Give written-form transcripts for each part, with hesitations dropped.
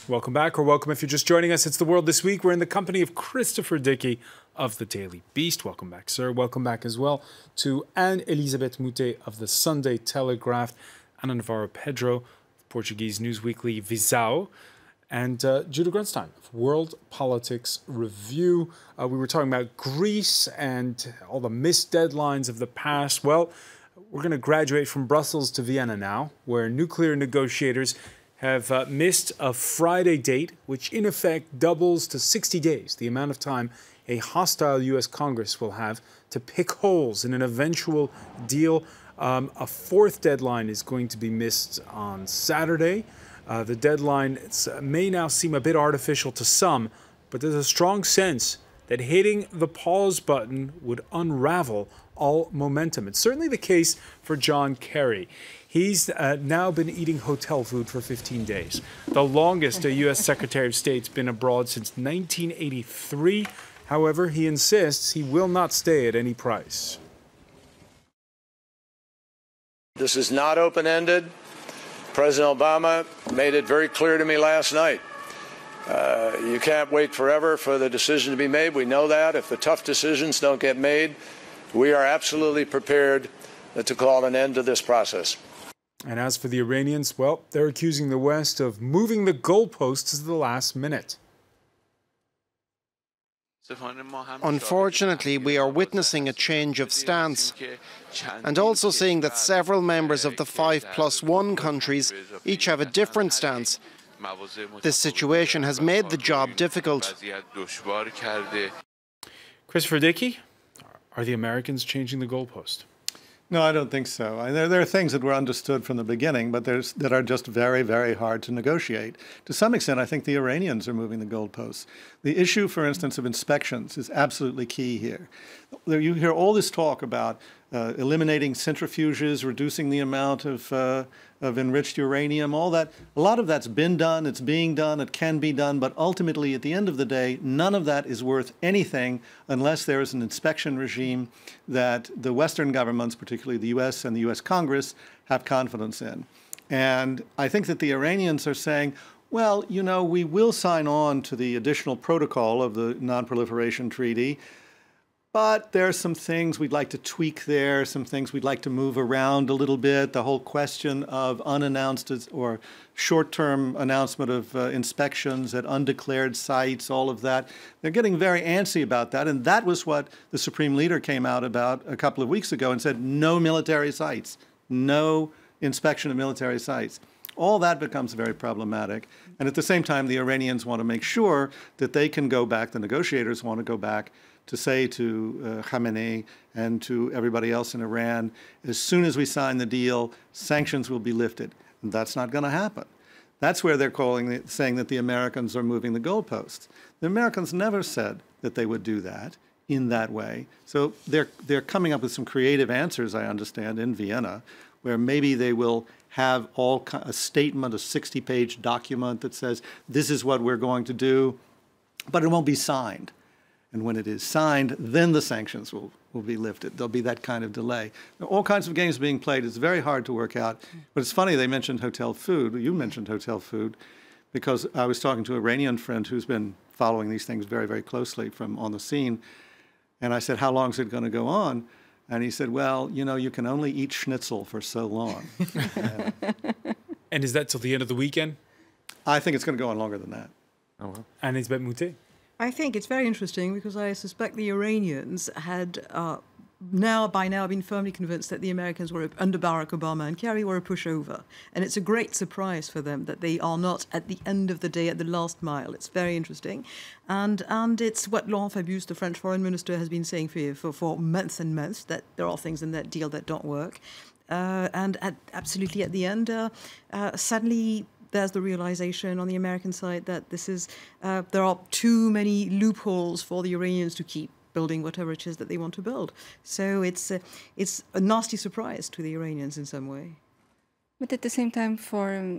Welcome back, or welcome if you're just joining us. It's The World This Week. We're in the company of Christopher Dickey of the Daily Beast. Welcome back, sir. Welcome back as well to Anne-Elisabeth Moutet of the Sunday Telegraph, Ana Navarro Pedro, Portuguese news weekly Visão, and Judah Grunstein of World Politics Review. We were talking about Greece and all the missed deadlines of the past. Well, we're going to graduate from Brussels to Vienna now, where nuclear negotiators have missed a Friday date, which in effect doubles to 60 days, the amount of time a hostile U.S. Congress will have to pick holes in an eventual deal. A fourth deadline is going to be missed on Saturday. The deadline may now seem a bit artificial to some, but there's a strong sense that hitting the pause button would unravel all momentum. It's certainly the case for John Kerry. He's now been eating hotel food for 15 days, the longest a U.S. Secretary of State's been abroad since 1983. However, he insists he will not stay at any price. This is not open-ended. President Obama made it very clear to me last night. You can't wait forever for the decision to be made. We know that. If the tough decisions don't get made, we are absolutely prepared to call an end to this process. And as for the Iranians, well, they're accusing the West of moving the goalposts at the last minute. Unfortunately, we are witnessing a change of stance and also seeing that several members of the 5+1 countries each have a different stance. This situation has made the job difficult. Christopher Dickey, are the Americans changing the goalpost? No, I don't think so. There are things that were understood from the beginning, but that are just very, very hard to negotiate. To some extent, I think the Iranians are moving the goalposts. The issue, for instance, of inspections is absolutely key here. You hear all this talk about eliminating centrifuges, reducing the amount of enriched uranium, all that. A lot of that's been done, it's being done, it can be done, but ultimately, at the end of the day, none of that is worth anything unless there is an inspection regime that the Western governments, particularly the U.S. and the U.S. Congress, have confidence in. And I think that the Iranians are saying, well, you know, we will sign on to the additional protocol of the Non-Proliferation Treaty, but there are some things we'd like to tweak there, some things we'd like to move around a little bit. The whole question of unannounced or short-term announcement of inspections at undeclared sites, all of that. They're getting very antsy about that, and that was what the Supreme Leader came out about a couple of weeks ago and said, no military sites, no inspection of military sites. All that becomes very problematic. And at the same time, the Iranians want to make sure that they can go back, the negotiators want to go back to say to Khamenei and to everybody else in Iran, as soon as we sign the deal, sanctions will be lifted. And that's not going to happen. That's where they're saying that the Americans are moving the goalposts. The Americans never said that they would do that in that way. So they're coming up with some creative answers, I understand, in Vienna, where maybe they will have a statement, a 60-page document that says, this is what we're going to do, but it won't be signed. And when it is signed, then the sanctions will be lifted. There'll be that kind of delay. There are all kinds of games being played. It's very hard to work out. But it's funny they mentioned hotel food. You mentioned hotel food because I was talking to an Iranian friend who's been following these things very, very closely from on the scene. And I said, how long is it going to go on? And he said, well, you know, you can only eat schnitzel for so long. And is that till the end of the weekend? I think it's going to go on longer than that. Oh, well. Anne-Elisabeth Moutet? I think it's very interesting because I suspect the Iranians had by now been firmly convinced that the Americans were, under Barack Obama and Kerry, were a pushover. And it's a great surprise for them that they are not at the end of the day, at the last mile. It's very interesting. And it's what Laurent Fabius, the French foreign minister, has been saying for months and months, that there are things in that deal that don't work. Absolutely at the end, suddenly there's the realization on the American side that there are too many loopholes for the Iranians to keep building whatever it is that they want to build. So it's a nasty surprise to the Iranians in some way. But at the same time,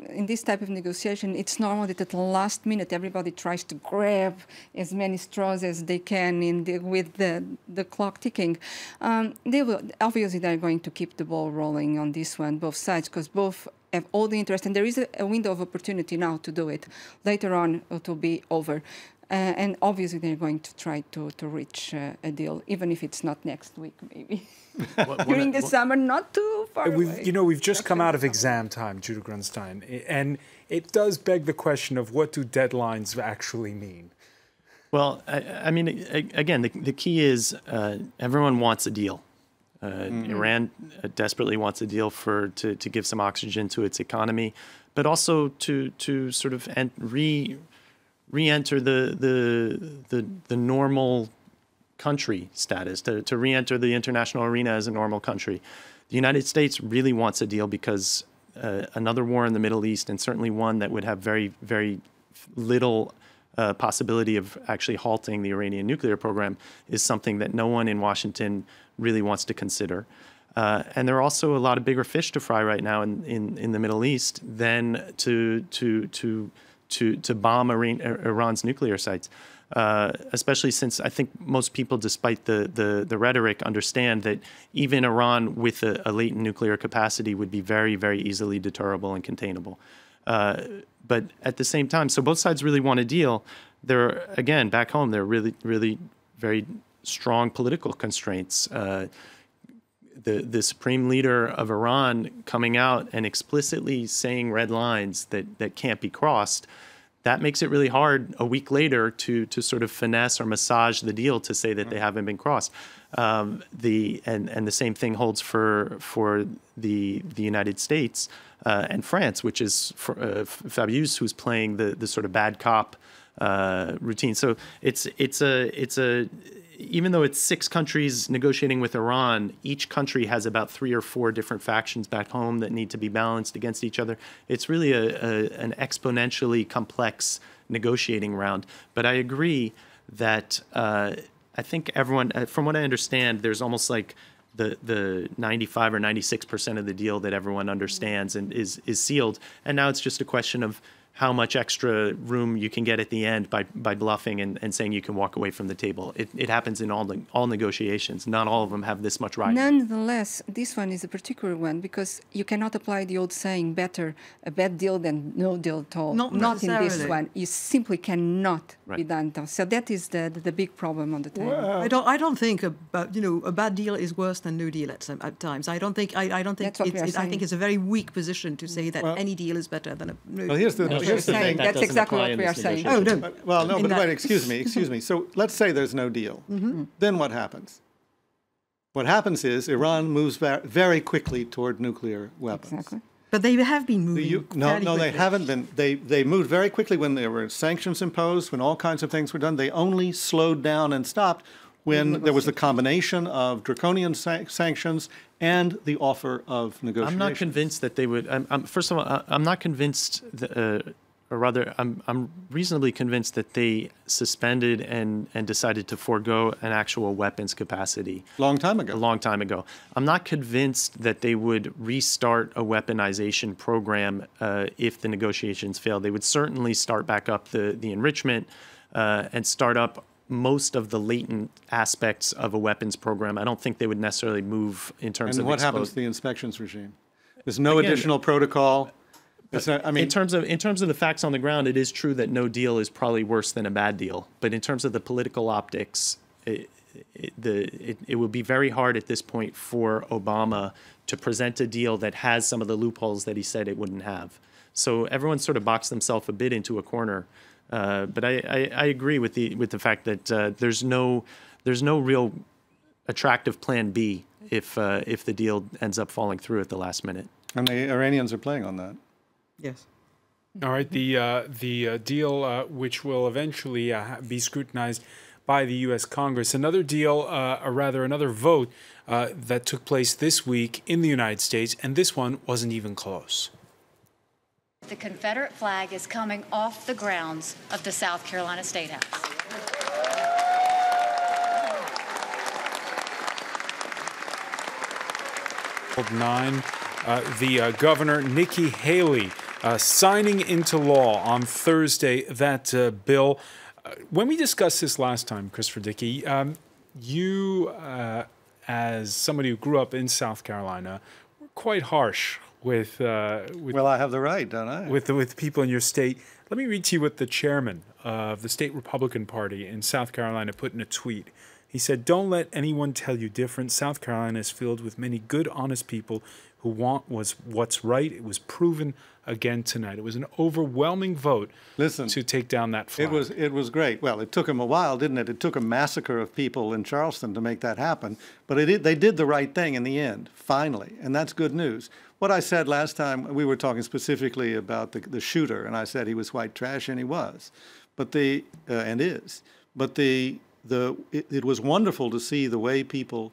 in this type of negotiation, it's normal that at the last minute everybody tries to grab as many straws as they can with the clock ticking. Obviously they're going to keep the ball rolling on this one, both sides, because both have all the interest, and there is a window of opportunity now to do it. Later on, it will be over. And obviously, they're going to try to reach a deal, even if it's not next week, maybe. During the summer, not too far away. You know, we've just come out of exam time, Judith Grunstein, and it does beg the question of what do deadlines actually mean? Well, I mean, again, the key is everyone wants a deal. Iran desperately wants a deal to give some oxygen to its economy, but also to sort of re-enter the normal country status, to re-enter the international arena as a normal country. The United States really wants a deal because another war in the Middle East, and certainly one that would have very, very little possibility of actually halting the Iranian nuclear program, is something that no one in Washington really wants to consider. And there are also a lot of bigger fish to fry right now in the Middle East than to bomb Iran's nuclear sites, especially since I think most people, despite the rhetoric, understand that even Iran with a latent nuclear capacity would be very, very easily deterrable and containable. But at the same time, so both sides really want a deal. There, again, back home, there are really, really very strong political constraints. The supreme leader of Iran coming out and explicitly saying red lines that can't be crossed, that makes it really hard a week later to sort of finesse or massage the deal to say that they haven't been crossed. And the same thing holds for the United States and France, which is Fabius, who's playing the sort of bad cop routine. So it's a even though it's 6 countries negotiating with Iran, each country has about 3 or 4 different factions back home that need to be balanced against each other. It's really an exponentially complex negotiating round. But I agree that I think everyone, from what I understand, there's almost like the 95 or 96% of the deal that everyone understands and is sealed. And now it's just a question of how much extra room you can get at the end by bluffing and saying you can walk away from the table. It happens in all negotiations. Not all of them have this much right. Nonetheless, this one is a particular one because you cannot apply the old saying, better a bad deal than no deal at all. Not in this one. You simply cannot be done. So that is the big problem on the table. Well, I don't think a bad deal is worse than no deal at times. I don't think I think it's a very weak position to say that any deal is better than a no. Well, here's the thing. That's exactly what we are saying. Oh, no. Well, no, but wait, excuse me. So let's say there's no deal. Then what happens? What happens is Iran moves very quickly toward nuclear weapons. Exactly. But they have been moving. No, they haven't been. They moved very quickly when there were sanctions imposed, when all kinds of things were done. They only slowed down and stopped when there was the combination of draconian sanctions and the offer of negotiations. I'm not convinced that they would. First of all, I'm not convinced, or rather, I'm reasonably convinced that they suspended and decided to forego an actual weapons capacity. A long time ago. I'm not convinced that they would restart a weaponization program if the negotiations fail. They would certainly start back up the enrichment and start up most of the latent aspects of a weapons program. I don't think they would necessarily move in terms of. And what happens to the inspections regime? There's no additional protocol. In terms of the facts on the ground, it is true that no deal is probably worse than a bad deal. But in terms of the political optics, it would be very hard at this point for Obama to present a deal that has some of the loopholes that he said it wouldn't have. So everyone sort of boxed themselves a bit into a corner. But I agree with the fact that there's no real attractive plan B if the deal ends up falling through at the last minute. And the Iranians are playing on that. Yes. All right. The deal which will eventually be scrutinized by the U.S. Congress. Another deal, or rather another vote that took place this week in the United States, and this one wasn't even close. The Confederate flag is coming off the grounds of the South Carolina State House. The governor, Nikki Haley, signing into law on Thursday that bill. When we discussed this last time, Christopher Dickey, you, as somebody who grew up in South Carolina, were quite harsh with well, I have the right, don't I? with people in your state. Let me read to you what the chairman of the state Republican Party in South Carolina put in a tweet. He said, "Don't let anyone tell you different. South Carolina is filled with many good, honest people who want what's right. It was proven again tonight." It was an overwhelming vote to take down that flag. It was great. Well, it took him a while, didn't it? It took a massacre of people in Charleston to make that happen. But they did the right thing in the end, finally, and that's good news. What I said last time, we were talking specifically about the shooter, and I said he was white trash, and he was, but and is. But it was wonderful to see the way people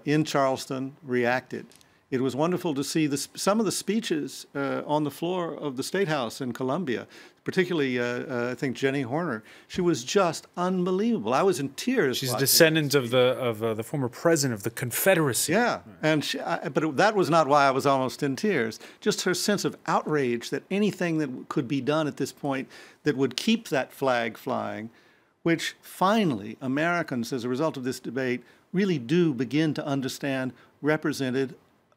in Charleston reacted. It was wonderful to see some of the speeches on the floor of the State House in Columbia, particularly, I think, Jenny Horner. She was just unbelievable. I was in tears. She's a descendant of the former president of the Confederacy. Yeah, and but that was not why I was almost in tears. Just her sense of outrage that anything that could be done at this point that would keep that flag flying, which finally Americans, as a result of this debate, really do begin to understand represented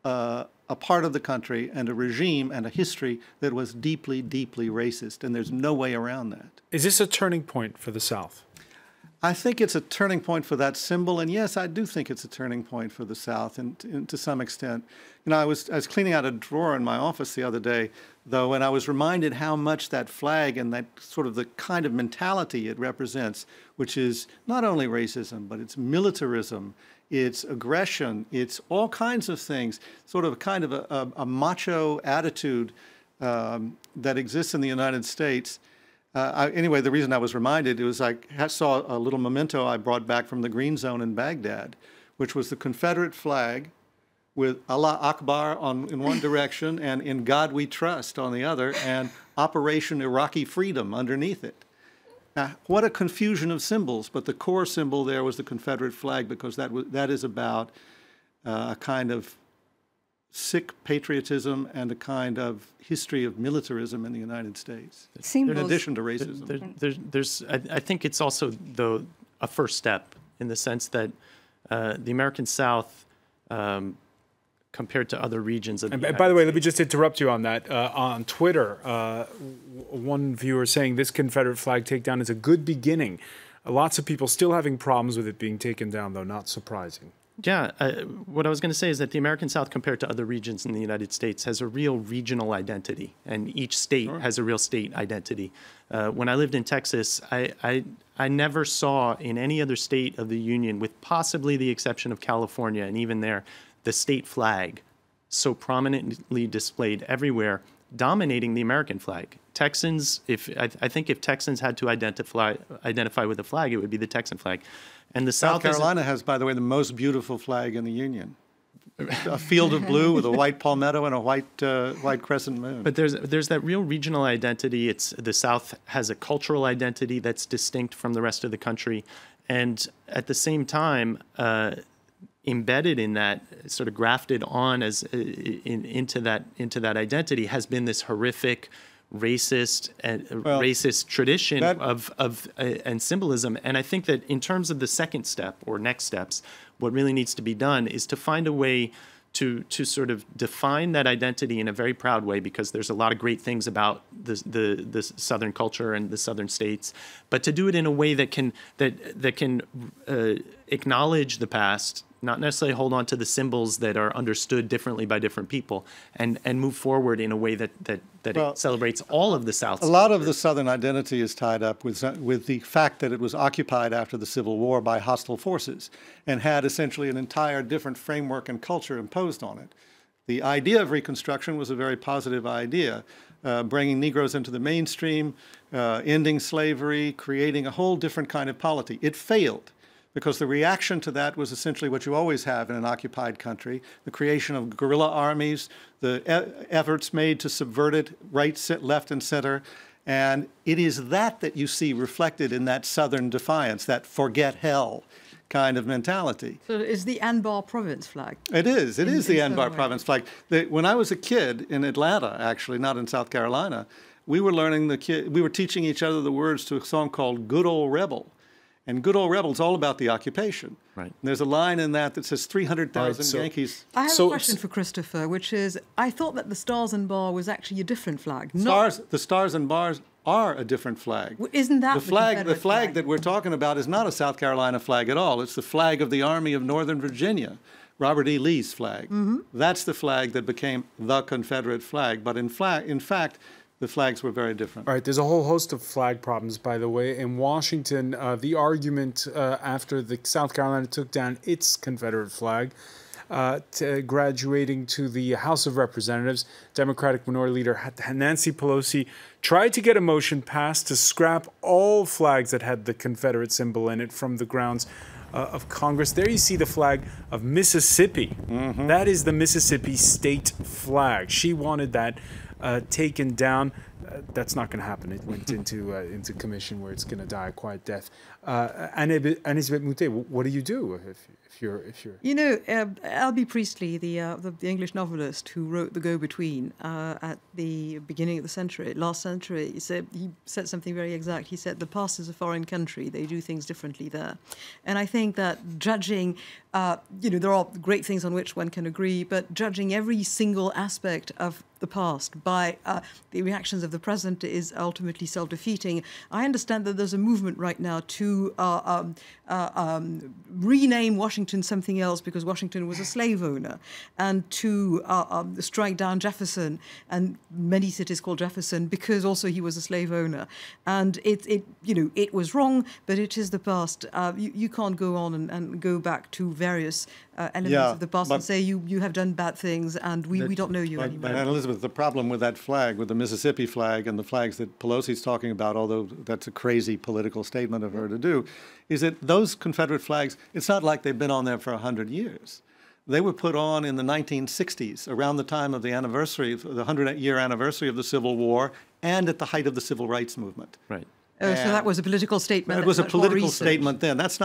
a part of the country and a regime and a history that was deeply, deeply racist, and there's no way around that. Is this a turning point for the South? I think it's a turning point for that symbol, and yes, I do think it's a turning point for the South, and to some extent. You know, I was cleaning out a drawer in my office the other day, though, and I was reminded how much that flag and that sort of the kind of mentality it represents, which is not only racism, but it's militarism, it's aggression, it's all kinds of things, sort of kind of a macho attitude that exists in the United States. Anyway, the reason I was reminded, it was I saw a little memento I brought back from the Green Zone in Baghdad, which was the Confederate flag with Allah Akbar in one direction and In God We Trust on the other, and Operation Iraqi Freedom underneath it. Now, what a confusion of symbols, but the core symbol there was the Confederate flag, because that is about a kind of sick patriotism and a kind of history of militarism in the United States, in addition to racism. I think it's also, though, a first step in the sense that the American South, compared to other regions of the United by the way, States. let me just interrupt you on that. On Twitter, one viewer saying this Confederate flag takedown is a good beginning. Lots of people still having problems with it being taken down, though, not surprising. Yeah, what I was going to say is that the American South, compared to other regions in the United States, has a real regional identity, and each state has a real state identity. When I lived in Texas, I never saw in any other state of the Union, with possibly the exception of California, and even there, the state flag so prominently displayed everywhere, dominating the American flag. Texans, I think if Texans had to identify with a flag, it would be the Texan flag. And the South Carolina has, by the way, the most beautiful flag in the Union. A field of blue with a white palmetto and a white crescent moon. But there's that real regional identity. The South has a cultural identity that's distinct from the rest of the country, and at the same time, embedded in that, sort of grafted on as into that identity, has been this horrific racist tradition and symbolism. And I think that in terms of the second step or next steps, what really needs to be done is to find a way to sort of define that identity in a very proud way, because there's a lot of great things about the Southern culture and the Southern states, but to do it in a way that can acknowledge the past, not necessarily hold on to the symbols that are understood differently by different people, and move forward in a way that it celebrates all of the South's culture. A lot of the Southern identity is tied up with the fact that it was occupied after the Civil War by hostile forces and had essentially an entire different framework and culture imposed on it. The idea of Reconstruction was a very positive idea, bringing Negroes into the mainstream, ending slavery, creating a whole different kind of polity. It failed, because the reaction to that was essentially what you always have in an occupied country, the creation of guerrilla armies, the efforts made to subvert it, right, left, and center. And it is that you see reflected in that Southern defiance, that forget hell kind of mentality. So it's the Anbar province flag. It is. It is the Anbar province flag. When I was a kid in Atlanta, actually, not in South Carolina, we were teaching each other the words to a song called Good Old Rebel. And good old rebels, all about the occupation. Right. And there's a line in that says 300,000 Yankees. I have a question for Christopher, which is, I thought that the Stars and Bar was actually a different flag. The Stars and Bars are a different flag. Isn't that the flag that we're talking about is not a South Carolina flag at all. It's the flag of the Army of Northern Virginia, Robert E. Lee's flag. That's the flag that became the Confederate flag. But in fact, the flags were very different. All right, there's a whole host of flag problems, by the way. In Washington, the argument after South Carolina took down its Confederate flag, graduating to the House of Representatives, Democratic Minority Leader Nancy Pelosi tried to get a motion passed to scrap all flags that had the Confederate symbol in it from the grounds of Congress. There you see the flag of Mississippi. That is the Mississippi state flag. She wanted that taken down. That's not going to happen. It went into commission where it's going to die a quiet death. Elisabeth Moutet, what do you do if you're? You know, L.B. Priestley, the English novelist who wrote *The Go-Between* at the beginning of the century, last century, he said something very exact. He said, "The past is a foreign country. They do things differently there." And I think that judging, there are great things on which one can agree, but judging every single aspect of the past by the reactions of the present is ultimately self-defeating. I understand that there's a movement right now to rename Washington something else because Washington was a slave owner, and to strike down Jefferson and many cities called Jefferson because also he was a slave owner. And it was wrong, but it is the past. You can't go on and go back to various elements of the past and say you have done bad things and we don't know you anymore. But Elizabeth, the problem with that flag, with the Mississippi flag and the flags that Pelosi's talking about, although that's a crazy political statement of her to do, is that those Confederate flags, it's not like they've been on there for 100 years. They were put on in the 1960s, around the time of the 100-year anniversary of the Civil War and at the height of the Civil Rights Movement. Right. Oh, so that was a political statement. It was a political statement then. That's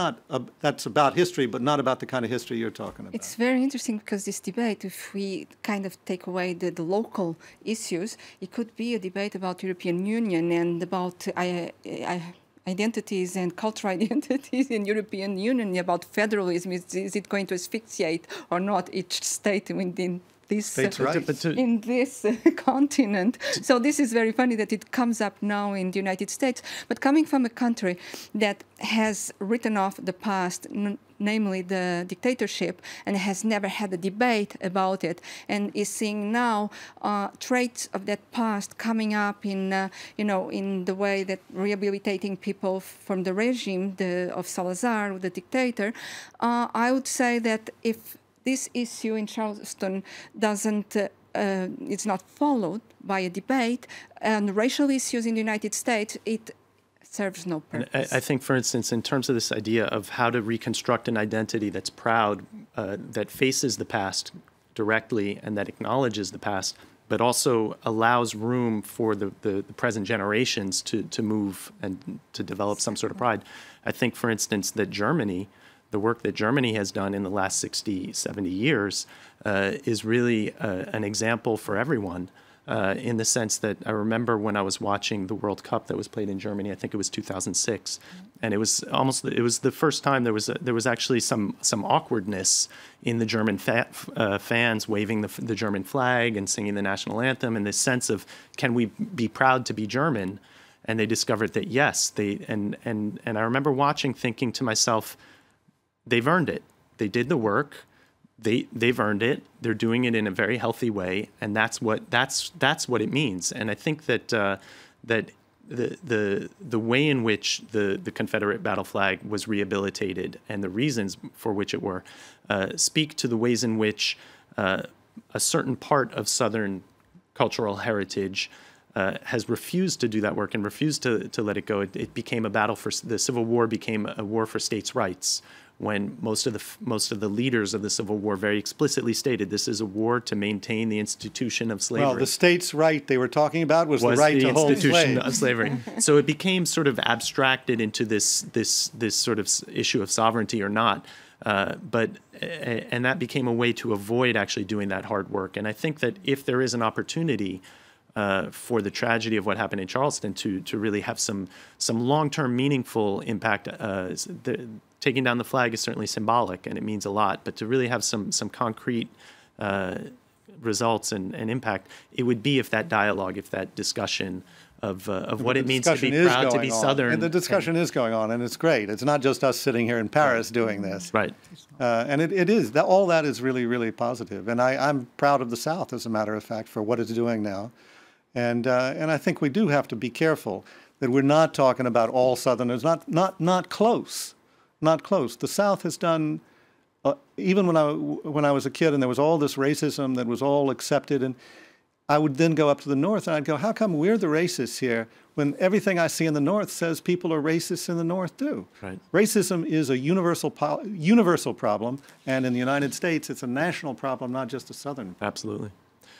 about history, but not about the kind of history you're talking about. It's very interesting because this debate, if we kind of take away the local issues, it could be a debate about European Union and about identities and cultural identities in European Union, about federalism. Is it going to asphyxiate or not each state within this in this continent? So this is very funny that it comes up now in the United States. But coming from a country that has written off the past, namely the dictatorship, and has never had a debate about it, and is seeing now traits of that past coming up in in the way that rehabilitating people from the regime of Salazar, the dictator, I would say that if this issue in Charleston it's not followed by a debate, and racial issues in the United States, it serves no purpose. I think, for instance, in terms of this idea of how to reconstruct an identity that's proud, that faces the past directly and that acknowledges the past, but also allows room for the present generations to move and to develop some sort of pride. I think, for instance, that the work that Germany has done in the last 60, 70 years is really an example for everyone, in the sense that I remember when I was watching the World Cup that was played in Germany, I think it was 2006, and it was the first time there was actually some awkwardness in the German fans waving the German flag and singing the national anthem, and this sense of, can we be proud to be German? And they discovered that yes, and I remember watching, thinking to myself, they've earned it. They did the work. They've earned it. They're doing it in a very healthy way, and that's what it means. And I think that that the way in which the Confederate battle flag was rehabilitated and the reasons for which it were speak to the ways in which a certain part of Southern cultural heritage has refused to do that work and refused to let it go. It became a battle for the Civil War became a war for states' rights, when most of the leaders of the Civil War very explicitly stated this is a war to maintain the institution of slavery. Well, the states' right they were talking about was the right to hold institution of slavery. So it became sort of abstracted into this sort of issue of sovereignty or not. And that became a way to avoid actually doing that hard work. And I think that if there is an opportunity for the tragedy of what happened in Charleston to really have some long-term meaningful impact. Taking down the flag is certainly symbolic and it means a lot, but to really have some concrete results and impact, it would be if that dialogue, if that discussion of what it means to be proud to be Southern. And the discussion is going on, and it's great. It's not just us sitting here in Paris doing this. Right. And it is. All that is really, really positive. And I'm proud of the South, as a matter of fact, for what it's doing now. And I think we do have to be careful that we're not talking about all Southerners, not close. Not close. The South has done, even when I was a kid and there was all this racism that was all accepted, and I would then go up to the North and I'd go, how come we're the racists here when everything I see in the North says people are racists in the North too? Right. Racism is a universal problem, and in the United States it's a national problem, not just a Southern. Absolutely.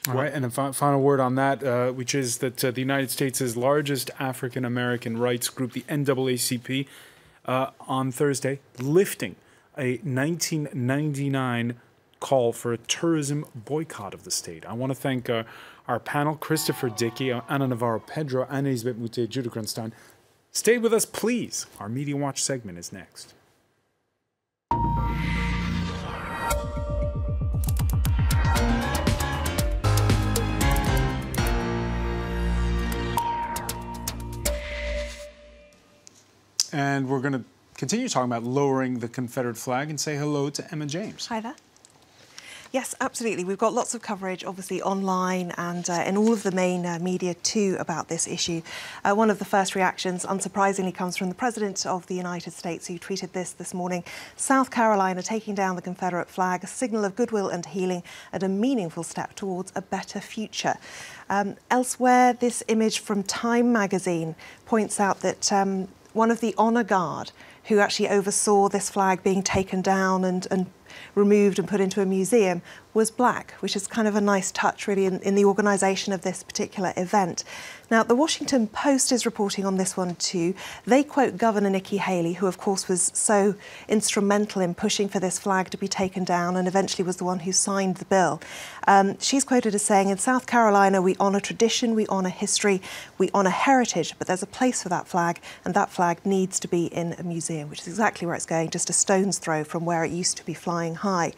All right, and a final word on that, which is that the United States' largest African-American rights group, the NAACP, on Thursday, lifting a 1999 call for a tourism boycott of the state. I want to thank our panel, Christopher Dickey, Anna Navarro-Pedro, and Elisabeth Moutet, Judah Grunstein. Stay with us, please. Our Media Watch segment is next. And we're going to continue talking about lowering the Confederate flag and say hello to Emma James. Hi there. Yes, absolutely. We've got lots of coverage, obviously, online and in all of the main media too about this issue. One of the first reactions, unsurprisingly, comes from the President of the United States, who tweeted this morning: South Carolina taking down the Confederate flag, a signal of goodwill and healing and a meaningful step towards a better future. Elsewhere, this image from Time magazine points out that one of the honor guard who actually oversaw this flag being taken down and removed and put into a museum was black, which is kind of a nice touch really in the organisation of this particular event. Now, the Washington Post is reporting on this one too. They quote Governor Nikki Haley, who of course was so instrumental in pushing for this flag to be taken down and eventually was the one who signed the bill. She's quoted as saying, in South Carolina, we honour tradition, we honour history, we honour heritage, but there's a place for that flag, and that flag needs to be in a museum, which is exactly where it's going, just a stone's throw from where it used to be flying high.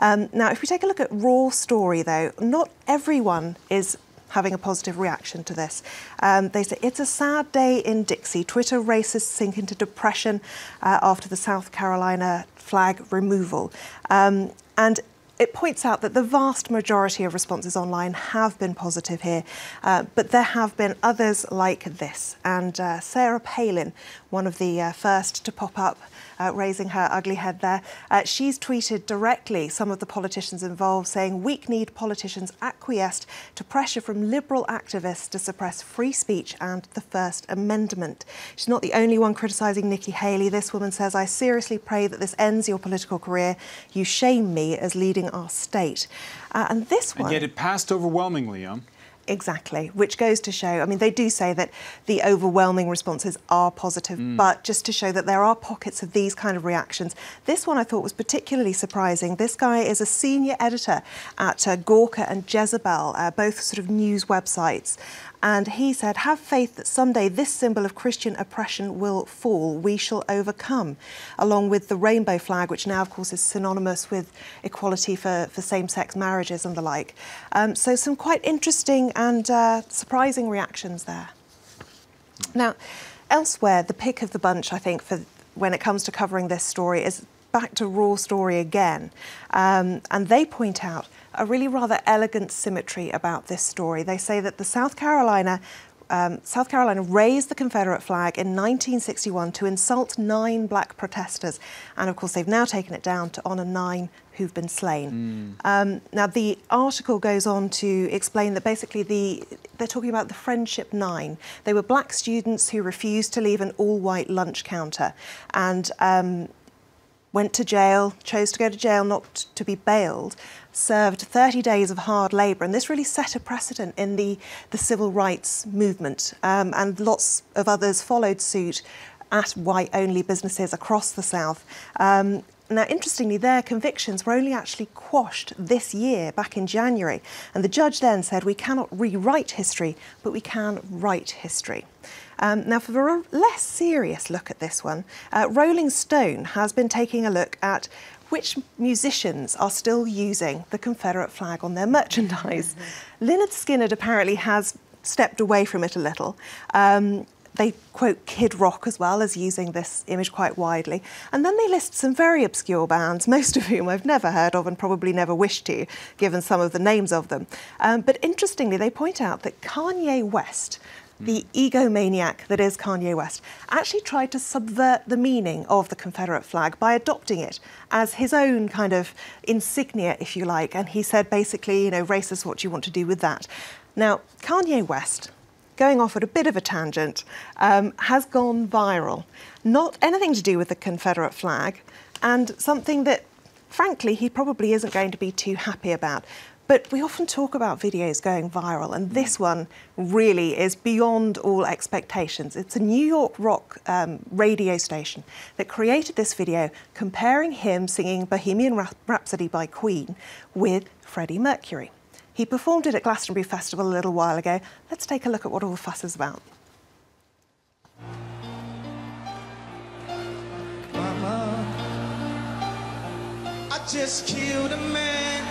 Now, if we take a look at Raw Story, though, not everyone is having a positive reaction to this. They say, it's a sad day in Dixie. Twitter racists sink into depression after the South Carolina flag removal. And it points out that the vast majority of responses online have been positive here, but there have been others like this. And Sarah Palin, one of the first to pop up, raising her ugly head there, she's tweeted directly some of the politicians involved, saying weak-kneed politicians acquiesced to pressure from liberal activists to suppress free speech and the First Amendment. She's not the only one criticising Nikki Haley. This woman says, I seriously pray that this ends your political career. You shame me as leading our state. And this one... And yet it passed overwhelmingly, Exactly, which goes to show, I mean, they do say that the overwhelming responses are positive, but just to show that there are pockets of these kind of reactions. This one I thought was particularly surprising. This guy is a senior editor at Gawker and Jezebel, both sort of news websites. And he said, have faith that someday this symbol of Christian oppression will fall. We shall overcome. Along with the rainbow flag, which now, of course, is synonymous with equality for same-sex marriages and the like. So some quite interesting and surprising reactions there. Now, elsewhere, the pick of the bunch, I think, for when it comes to covering this story is back to Raw Story again. And they point out a really rather elegant symmetry about this story. They say that the South Carolina raised the Confederate flag in 1961 to insult 9 black protesters. And of course, they've now taken it down to honour 9 who've been slain. Now, the article goes on to explain that basically they're talking about the Friendship 9. They were black students who refused to leave an all-white lunch counter and went to jail, chose to go to jail, not to be bailed, served 30 days of hard labour. And this really set a precedent in the civil rights movement. And lots of others followed suit at white-only businesses across the South. Now, interestingly, their convictions were only actually quashed this year, back in January. And the judge then said, we cannot rewrite history, but we can write history. Now, for a less serious look at this one, Rolling Stone has been taking a look at which musicians are still using the Confederate flag on their merchandise. Lynyrd Skynyrd apparently has stepped away from it a little. They quote Kid Rock as well as using this image quite widely. And then they list some very obscure bands, most of whom I've never heard of and probably never wish to, given some of the names of them. But interestingly, they point out that Kanye West, the egomaniac that is Kanye West, actually tried to subvert the meaning of the Confederate flag by adopting it as his own kind of insignia, if you like. And he said, basically, you know, racist, what do you want to do with that? Now, Kanye West, going off at a bit of a tangent, has gone viral. Not anything to do with the Confederate flag, and something that, frankly, he probably isn't going to be too happy about. But we often talk about videos going viral, and this one really is beyond all expectations. It's a New York rock radio station that created this video comparing him singing Bohemian Rhapsody by Queen with Freddie Mercury. He performed it at Glastonbury Festival a little while ago. Let's take a look at what all the fuss is about. Mama, I just killed a man.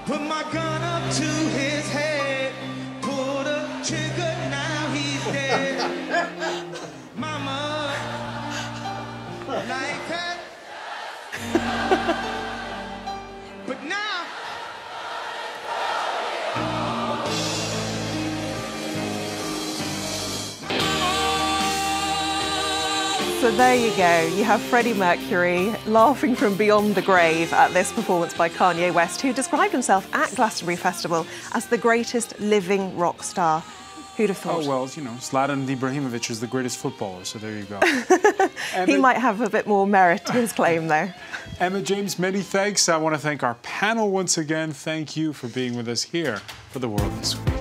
Put my gun up to his head, pulled the trigger, now he's dead. Mama, like that. But now. So there you go. You have Freddie Mercury laughing from beyond the grave at this performance by Kanye West, who described himself at Glastonbury Festival as the greatest living rock star. Who'd have thought? Oh, well, you know, Zlatan Ibrahimovic is the greatest footballer, so there you go. He might have a bit more merit to his claim, though. Emma James, many thanks. I want to thank our panel once again. Thank you for being with us here for The World This Week.